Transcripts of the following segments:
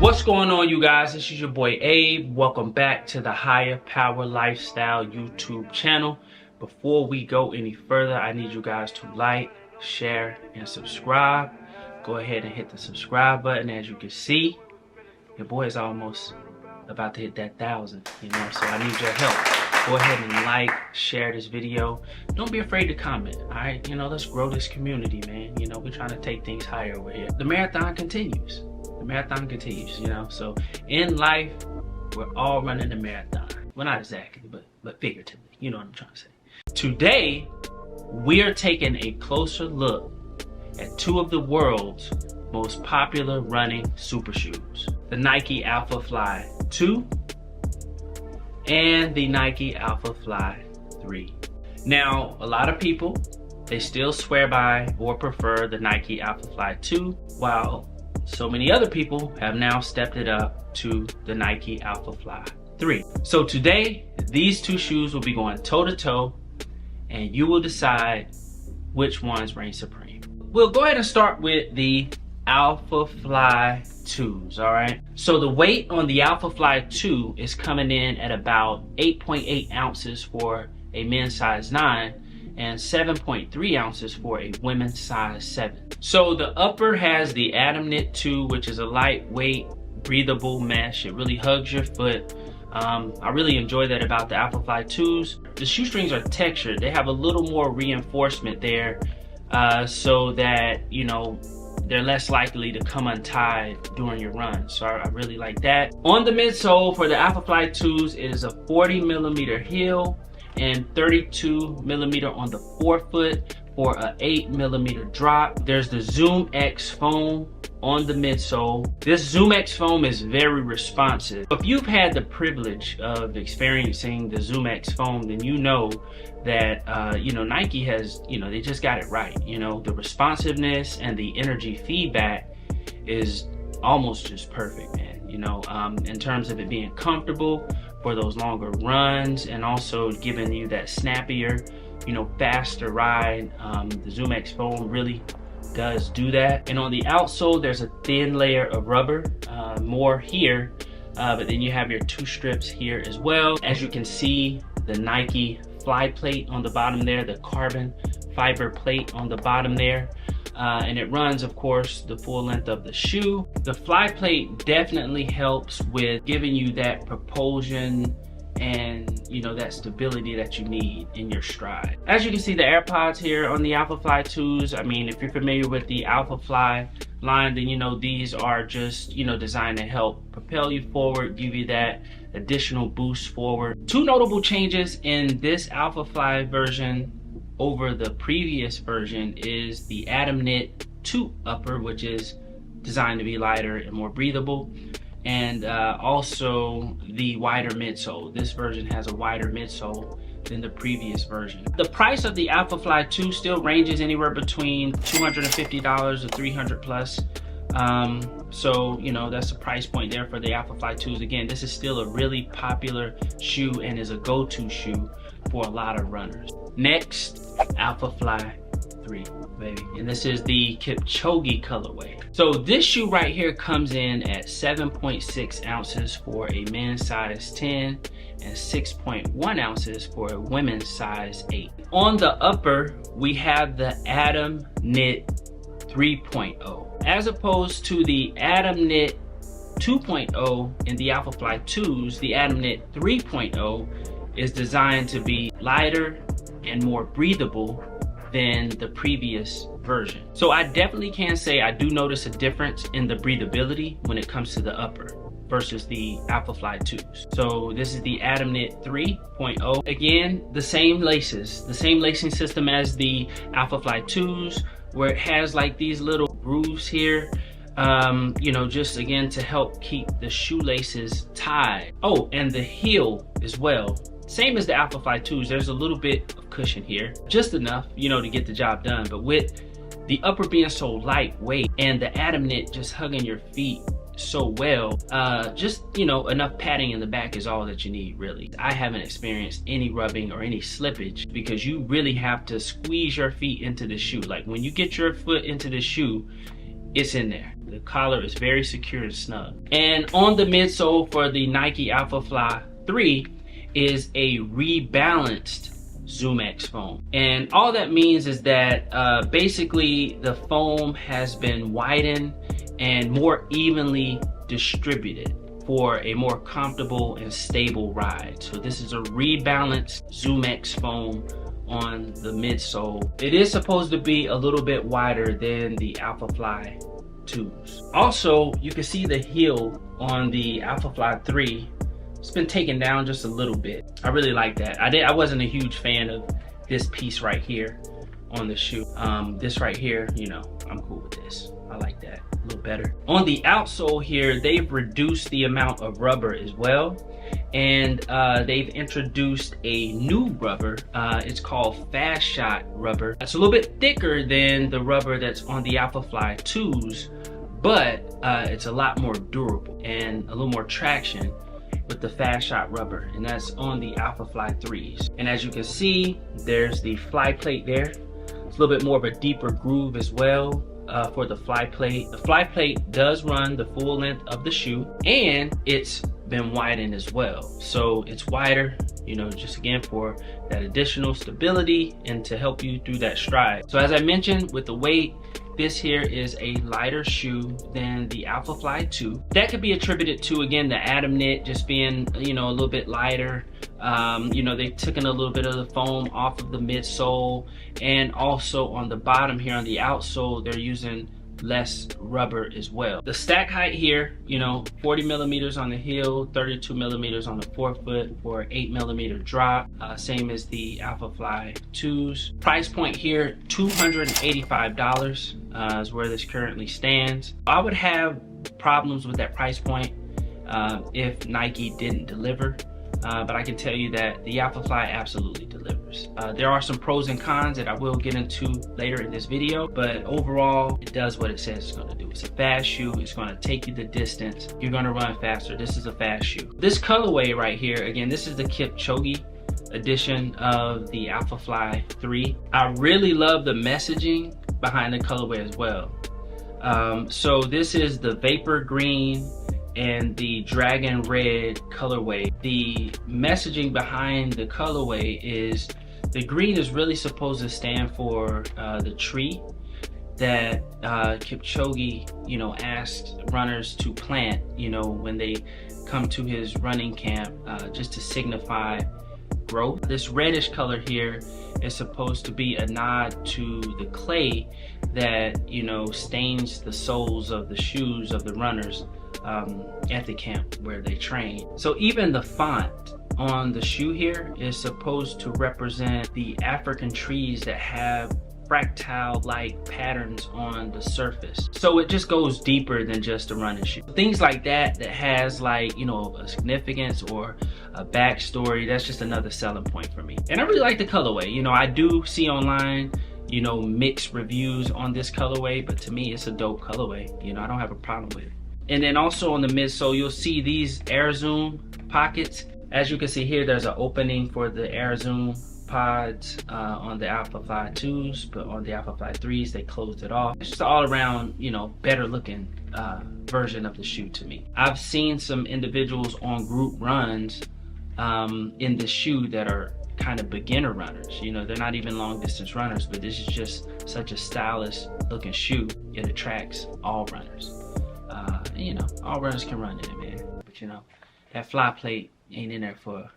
What's going on, you guys? This is your boy Abe. Welcome back to the Higher Power Lifestyle YouTube channel. Before we go any further, I need you guys to like, share, and subscribe. Go ahead and hit the subscribe button. As you can see, your boy is almost about to hit that 1,000, so I need your help. Go ahead and like, share this video. Don't be afraid to comment, all right? Let's grow this community, man. We're trying to take things higher over here. The marathon continues. So in life, we're all running a marathon. Well, not exactly, but figuratively. You know what I'm trying to say. Today, we're taking a closer look at two of the world's most popular running super shoes. The Nike Alphafly 2 and the Nike Alphafly 3. Now, a lot of people, they still swear by or prefer the Nike Alphafly 2, while so many other people have now stepped it up to the Nike Alphafly 3. So today, these two shoes will be going toe to toe, and you will decide which ones reign supreme. We'll go ahead and start with the Alphafly 2s, all right? So the weight on the Alphafly 2 is coming in at about 8.8 ounces for a men's size 9 and 7.3 ounces for a women's size 7. So the upper has the Atom Knit 2, which is a lightweight, breathable mesh. It really hugs your foot. I really enjoy that about the Alphafly 2s. The shoestrings are textured. They have a little more reinforcement there so that, they're less likely to come untied during your run. So I really like that. On the midsole for the Alphafly 2s, it is a 40mm heel and 32mm on the forefoot for an 8mm drop. There's the Zoom X foam on the midsole. This Zoom X foam is very responsive. If you've had the privilege of experiencing the Zoom X foam, then you know that Nike has, they just got it right. The responsiveness and the energy feedback is almost just perfect, man. In terms of it being comfortable for those longer runs and also giving you that snappier, faster ride. The Zoom X foam really does do that. And on the outsole, there's a thin layer of rubber, more here, but then you have your two strips here as well. As you can see, the Nike fly plate on the bottom there, the carbon fiber plate on the bottom there. And it runs, of course, the full length of the shoe. The fly plate definitely helps with giving you that propulsion and that stability that you need in your stride. As you can see, the AirPods here on the Alphafly 2s, I mean, if you're familiar with the Alphafly line, then these are just designed to help propel you forward, give you that additional boost forward. Two notable changes in this Alphafly version over the previous version is the Atom Knit 2 upper, which is designed to be lighter and more breathable, and also the wider midsole. This version has a wider midsole than the previous version. The price of the Alphafly 2 still ranges anywhere between $250 to $300 plus. So that's the price point there for the Alphafly 2s. Again, this is still a really popular shoe and is a go-to shoe for a lot of runners. Next, Alphafly 3, baby. And this is the Kipchoge colorway. So this shoe right here comes in at 7.6 ounces for a men's size 10 and 6.1 ounces for a women's size 8. On the upper, we have the Atom Knit 3.0. As opposed to the Atom Knit 2.0 in the Alphafly 2s, the Atom Knit 3.0 is designed to be lighter and more breathable than the previous version. So I definitely can say I do notice a difference in the breathability when it comes to the upper versus the Alphafly 2s. So this is the Atom Knit 3.0. Again, the same laces, the same lacing system as the Alphafly 2s, where it has like these little grooves here, just again to help keep the shoelaces tied. Oh, and the heel as well. Same as the Alphafly 2s, there's a little bit of cushion here, just enough, to get the job done. But with the upper being so lightweight and the Atom Knit just hugging your feet so well, just enough padding in the back is all that you need, really. I haven't experienced any rubbing or any slippage because you really have to squeeze your feet into the shoe. Like when you get your foot into the shoe, it's in there. The collar is very secure and snug. And on the midsole for the Nike Alphafly 3 is a rebalanced ZoomX foam. And all that means is that basically the foam has been widened and more evenly distributed for a more comfortable and stable ride. So this is a rebalanced ZoomX foam on the midsole. It is supposed to be a little bit wider than the Alphafly 2s. Also, you can see the heel on the Alphafly 3. It's been taken down just a little bit. I really like that. I wasn't a huge fan of this piece right here on the shoe. This right here, you know, I'm cool with this. I like that a little better. On the outsole here, they've reduced the amount of rubber as well. And they've introduced a new rubber. It's called Fast Shot rubber. It's a little bit thicker than the rubber that's on the Alphafly 2s, but it's a lot more durable and a little more traction with the Fast Shot rubber, and that's on the Alphafly 3s. And as you can see, there's the fly plate there. It's a little bit more of a deeper groove as well for the fly plate. The fly plate does run the full length of the shoe, and it's been widened as well. So it's wider, you know, just again for that additional stability and to help you through that stride. So as I mentioned, with the weight, this here is a lighter shoe than the Alphafly 2. That could be attributed to, again, the Atom Knit just being, you know, a little bit lighter. You know, they've taken a little bit of the foam off of the midsole, and also on the bottom here on the outsole, they're using less rubber as well. The stack height here, you know, 40 millimeters on the heel, 32 millimeters on the forefoot for an 8 millimeter drop, same as the Alphafly 2s. Price point here, $285 is where this currently stands. I would have problems with that price point if Nike didn't deliver. But I can tell you that the Alphafly absolutely delivers. There are some pros and cons that I will get into later in this video, but overall, it does what it says it's gonna do. It's a fast shoe, it's gonna take you the distance, you're gonna run faster. This is a fast shoe. This colorway right here, again, this is the Kipchoge edition of the Alphafly 3. I really love the messaging behind the colorway as well. So this is the Vapor Green and the Dragon Red colorway. The messaging behind the colorway is the green is really supposed to stand for the tree that Kipchoge, you know, asked runners to plant, you know, when they come to his running camp, just to signify growth. This reddish color here is supposed to be a nod to the clay that, you know, stains the soles of the shoes of the runners at the camp where they train. So even the font on the shoe here is supposed to represent the African trees that have fractal-like patterns on the surface. So it just goes deeper than just a running shoe. Things like that that has, like, you know, a significance or a backstory, that's just another selling point for me. And I really like the colorway. You know, I do see online, you know, mixed reviews on this colorway, but to me it's a dope colorway. You know, I don't have a problem with it. And then also on the midsole, you'll see these Air Zoom pockets. As you can see here, there's an opening for the Air Zoom pods on the Alphafly 2s, but on the Alphafly 3s, they closed it off. It's just all around, you know, better looking version of the shoe to me. I've seen some individuals on group runs in the shoe that are kind of beginner runners. You know, they're not even long distance runners, but this is just such a stylish looking shoe. It attracts all runners. You know, all runners can run in it, man. But you know, that fly plate ain't in there for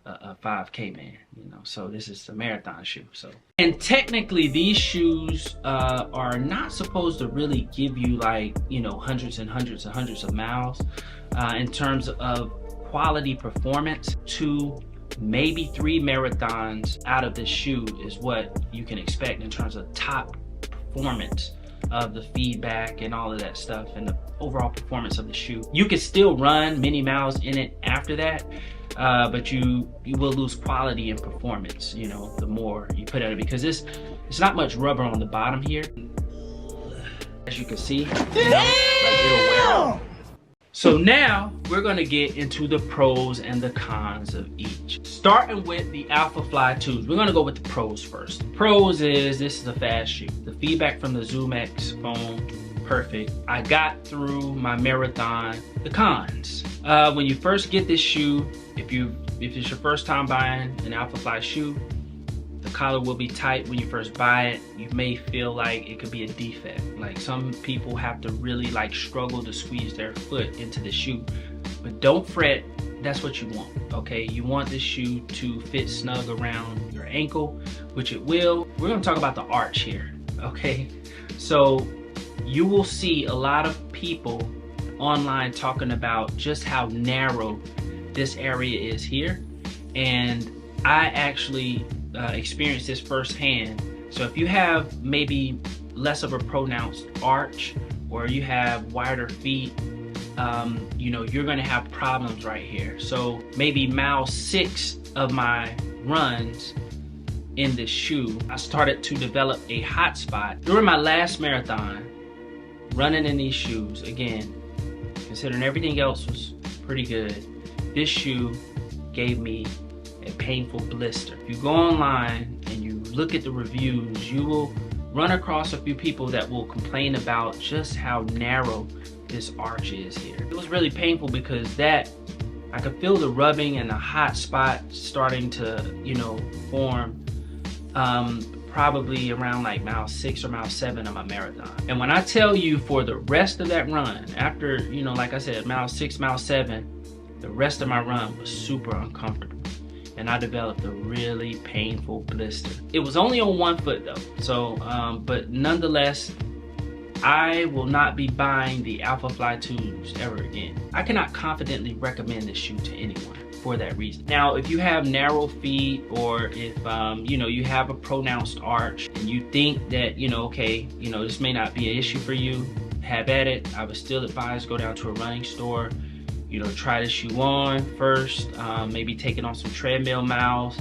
a 5K, man. You know, so this is a marathon shoe. So, and technically, these shoes are not supposed to really give you, like, you know, hundreds and hundreds and hundreds of miles in terms of quality performance. 2, maybe 3 marathons out of this shoe is what you can expect in terms of top performance of the feedback and all of that stuff and the overall performance of the shoe. You can still run many miles in it after that, but you will lose quality and performance, you know, the more you put at it, because it's not much rubber on the bottom here. As you can see, you know, like it'll wear off. So now we're gonna get into the pros and the cons of each. Starting with the Alphafly 2s, we're gonna go with the pros first. Pros is this is a fast shoe. The feedback from the ZoomX foam perfect. I got through my marathon. The cons. When you first get this shoe, if it's your first time buying an Alphafly shoe, the collar will be tight when you first buy it. You may feel like it could be a defect. Like some people have to really like struggle to squeeze their foot into the shoe. But don't fret, that's what you want, okay? You want this shoe to fit snug around your ankle, which it will. We're gonna talk about the arch here, okay? So you will see a lot of people online talking about just how narrow this area is here. And I actually experienced this firsthand. So if you have maybe less of a pronounced arch, or you have wider feet, you know, you're gonna have problems right here. So maybe mile 6 of my runs in this shoe, I started to develop a hot spot. During my last marathon, running in these shoes, again, considering everything else was pretty good, this shoe gave me a painful blister. If you go online and you look at the reviews, you will run across a few people that will complain about just how narrow this arch is here. It was really painful because I could feel the rubbing and the hot spot starting to, you know, form probably around like mile 6 or mile 7 of my marathon. And when I tell you, for the rest of that run, after, you know, like I said, mile 6, mile 7, the rest of my run was super uncomfortable. And I developed a really painful blister. It was only on one foot though. So, but nonetheless, I will not be buying the Alphafly 2s ever again. I cannot confidently recommend this shoe to anyone for that reason. Now, if you have narrow feet, or if you know, you have a pronounced arch and you think that, you know, okay, you know, this may not be an issue for you, have at it. I would still advise go down to a running store, you know, try the shoe on first, maybe take it on some treadmill miles,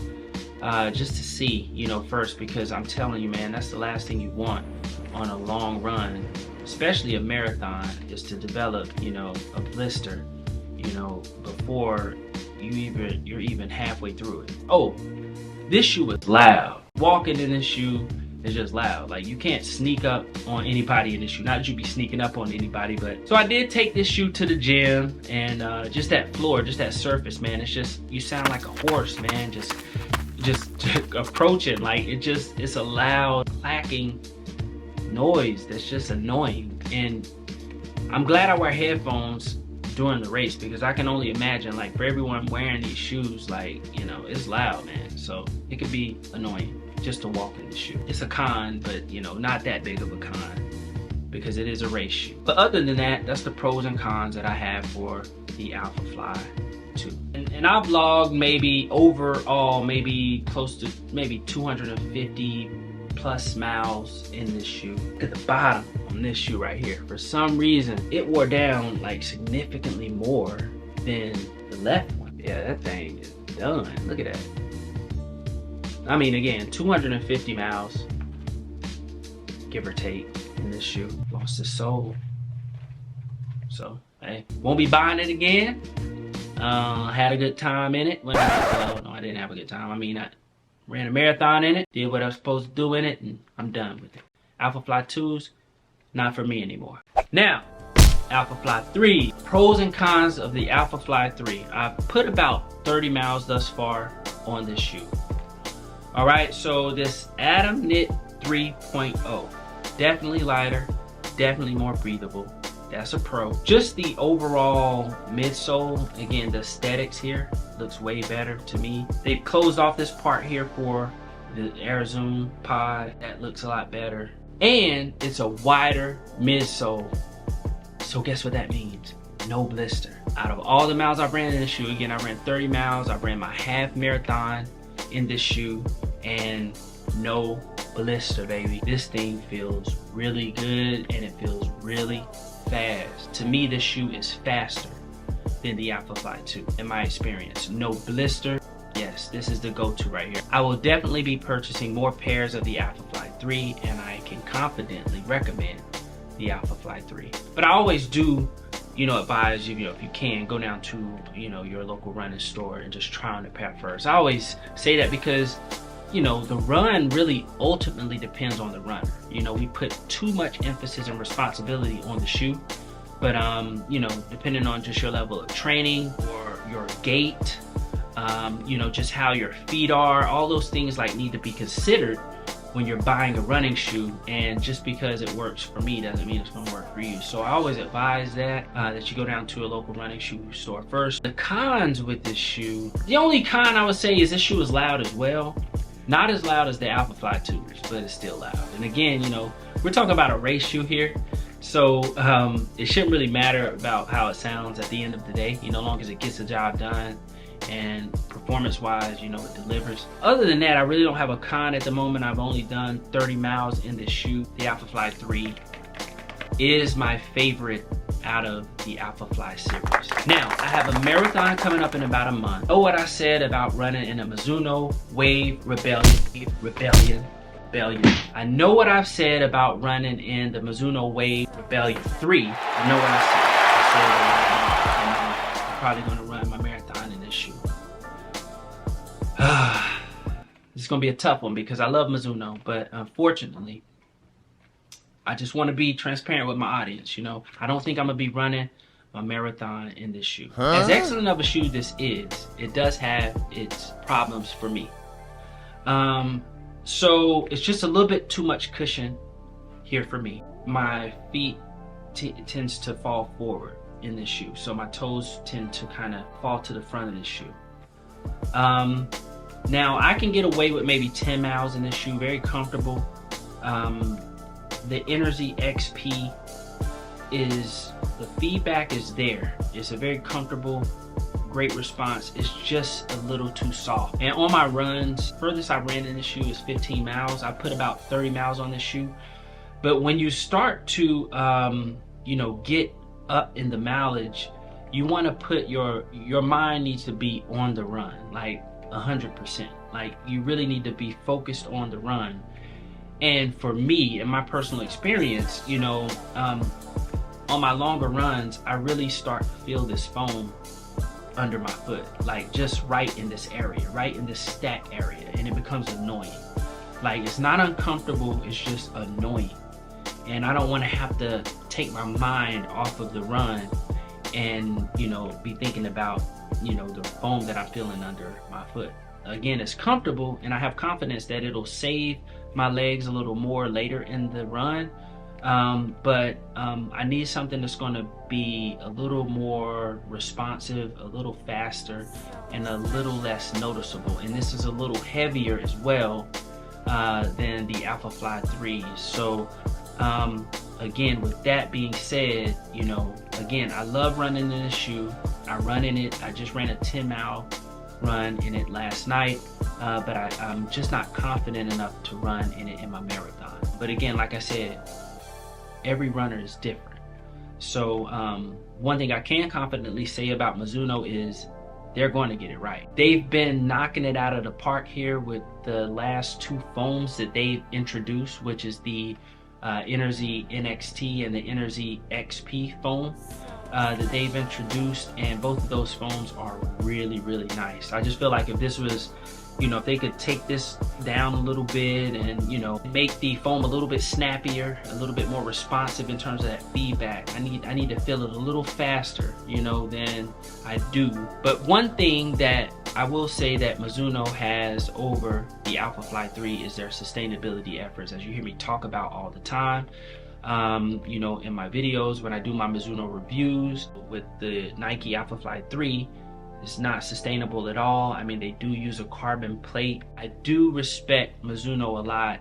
just to see, you know, first, because I'm telling you, man, that's the last thing you want on a long run, especially a marathon, is to develop, you know, a blister, you know, before you're even halfway through it. Oh, this shoe is loud. Walking in this shoe is just loud. Like, you can't sneak up on anybody in this shoe. Not that you be sneaking up on anybody, but so I did take this shoe to the gym, and just that floor, just that surface, man, it's just, you sound like a horse, man, just approaching. Like, it's a loud clacking noise that's just annoying. And I'm glad I wear headphones during the race, because I can only imagine, like, for everyone wearing these shoes, like, you know, it's loud, man. So it could be annoying just to walk in the shoe. It's a con, but, you know, not that big of a con, because it is a race shoe. But other than that, that's the pros and cons that I have for the Alphafly 2. And I've vlogged maybe overall, maybe close to maybe 250 plus miles in this shoe. Look at the bottom on this shoe right here. For some reason, it wore down like significantly more than the left one. Yeah, that thing is done. Look at that. I mean, again, 250 miles, give or take, in this shoe. Lost the sole. So, hey, won't be buying it again. Had a good time in it. Well, no, I didn't have a good time. I mean, I ran a marathon in it, did what I was supposed to do in it, and I'm done with it. Alphafly 2s, not for me anymore. Now, Alphafly 3. Pros and cons of the Alphafly 3. I've put about 30 miles thus far on this shoe. Alright, so this Atom Knit 3.0. Definitely lighter, definitely more breathable. That's a pro. Just the overall midsole, again, the aesthetics here looks way better to me. They closed off this part here for the Air Zoom pod. That looks a lot better. And it's a wider midsole. So guess what that means? No blister. Out of all the miles I've ran in this shoe, again, I ran 30 miles. I ran my half marathon in this shoe, and no blister, baby. This thing feels really good, and it feels really fast. To me, this shoe is faster than the Alphafly 2 in my experience. No blister. Yes, this is the go-to right here. I will definitely be purchasing more pairs of the Alphafly 3, and I can confidently recommend the Alphafly 3. But I always do, you know, advise you, if you can, go down to, you know, your local running store and just try on the pair first. I always say that because you know, the run really ultimately depends on the runner. You know, we put too much emphasis and responsibility on the shoe, but you know, depending on just your level of training or your gait, you know, just how your feet are, all those things like need to be considered when you're buying a running shoe. And just because it works for me doesn't mean it's gonna work for you. So I always advise that you go down to a local running shoe store first. The cons with this shoe, the only con I would say is this shoe is loud as well. Not as loud as the Alphafly 2s, but it's still loud. And again, you know, we're talking about a race shoe here, so it shouldn't really matter about how it sounds at the end of the day, you know, as long as it gets the job done and performance-wise, you know, it delivers. Other than that, I really don't have a con at the moment. I've only done 30 miles in this shoe. The Alphafly 3 is my favorite out of the Alphafly series. Now, I have a marathon coming up in about a month. Know what I said about running in a Mizuno Wave Rebellion. I know what I've said about running in the Mizuno Wave Rebellion 3. I know what I said. I'm probably gonna run my marathon in this shoe. This is gonna be a tough one because I love Mizuno, but unfortunately, I just want to be transparent with my audience. You know, I don't think I'm gonna be running a marathon in this shoe. As excellent of a shoe this is, it does have its problems for me. So it's just a little bit too much cushion here for me. My feet tends to fall forward in this shoe, so my toes tend to kind of fall to the front of this shoe. Now I can get away with maybe 10 miles in this shoe, very comfortable. The Energy XP the feedback is there. It's a very comfortable, great response. It's just a little too soft. And on my runs, furthest I ran in this shoe is 15 miles. I put about 30 miles on this shoe. But when you start to, you know, get up in the mileage, you want to put your mind needs to be on the run, like 100%. Like you really need to be focused on the run. And for me, in my personal experience, you know, on my longer runs, I really start to feel this foam under my foot, like just right in this area, right in this stack area, and it becomes annoying. Like it's not uncomfortable, it's just annoying. And I don't want to have to take my mind off of the run and, you know, be thinking about, you know, the foam that I'm feeling under my foot. Again, it's comfortable and I have confidence that it'll save my legs a little more later in the run. But I need something that's going to be a little more responsive, a little faster, and a little less noticeable. And this is a little heavier as well than the Alphafly 3. So again, with that being said, you know, again, I love running in this shoe. I run in it. I just ran a 10-mile run in it last night, but I'm just not confident enough to run in it in my marathon. But again, like I said, every runner is different. So one thing I can confidently say about Mizuno is they're going to get it right. They've been knocking it out of the park here with the last two foams that they've introduced, which is the Energy NXT and the Energy XP foam that they've introduced, and both of those foams are really, really nice. I just feel like if this was, you know, if they could take this down a little bit and, you know, make the foam a little bit snappier, a little bit more responsive in terms of that feedback. I need to feel it a little faster, you know, than I do. But one thing that I will say that Mizuno has over the Alphafly 3 is their sustainability efforts, as you hear me talk about all the time. You know, in my videos, when I do my Mizuno reviews with the Nike Alphafly 3, it's not sustainable at all. I mean, they do use a carbon plate. I do respect Mizuno a lot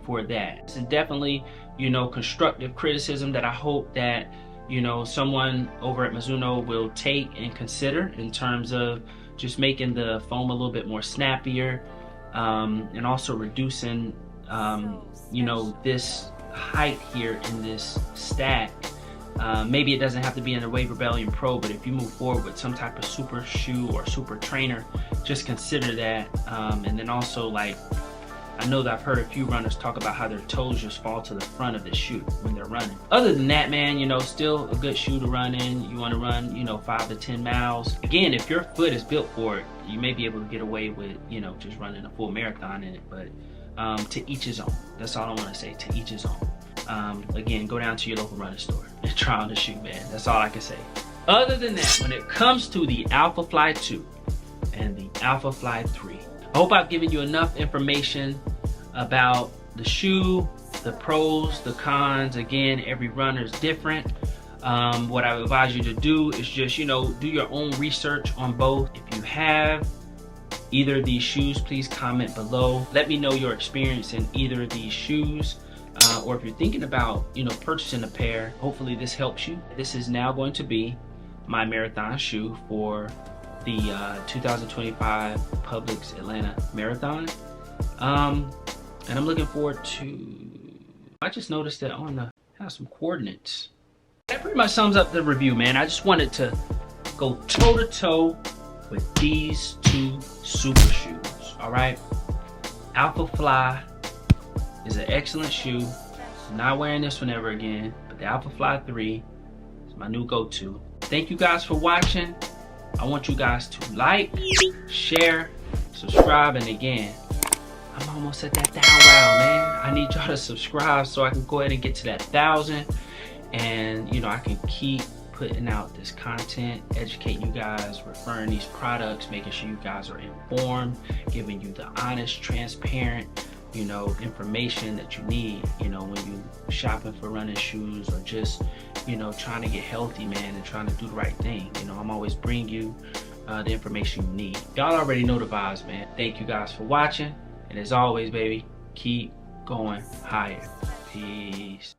for that. It's definitely, you know, constructive criticism that I hope that, you know, someone over at Mizuno will take and consider in terms of just making the foam a little bit more snappier, and also reducing, you know, this height here in this stack. Maybe it doesn't have to be in the Wave Rebellion Pro, but if you move forward with some type of super shoe or super trainer, just consider that. And then also, like, I know that I've heard a few runners talk about how their toes just fall to the front of the shoe when they're running. Other than that, man, you know, still a good shoe to run in. You want to run, you know, 5 to 10 miles. Again, if your foot is built for it, you may be able to get away with, you know, just running a full marathon in it. But to each his own. That's all I want to say. To each his own. Again, go down to your local running store and try on the shoe, man. That's all I can say. Other than that, when it comes to the Alphafly 2 and the Alphafly 3, I hope I've given you enough information about the shoe, the pros, the cons. Again, every runner is different. What I would advise you to do is just, you know, do your own research on both. If you have either of these shoes, please comment below. Let me know your experience in either of these shoes. Or if you're thinking about, you know, purchasing a pair, hopefully this helps you. This is now going to be my marathon shoe for the 2025 Publix Atlanta Marathon. And I'm looking forward to, I just noticed that on the, have some coordinates. That pretty much sums up the review, man. I just wanted to go toe to toe with these two super shoes, all right? Alphafly is an excellent shoe. I'm not wearing this one ever again, but the Alphafly 3 is my new go-to. Thank you guys for watching. I want you guys to like, share, subscribe, and again, I'm almost at that 1,000, man. I need y'all to subscribe so I can go ahead and get to that 1,000, and you know, I can keep putting out this content, educating you guys, referring these products, making sure you guys are informed, giving you the honest, transparent, you know, information that you need, you know, when you shopping for running shoes or just, you know, trying to get healthy, man, and trying to do the right thing. You know, I'm always bringing you the information you need. Y'all already know the vibes, man. Thank you guys for watching, and as always, baby, keep going higher. Peace.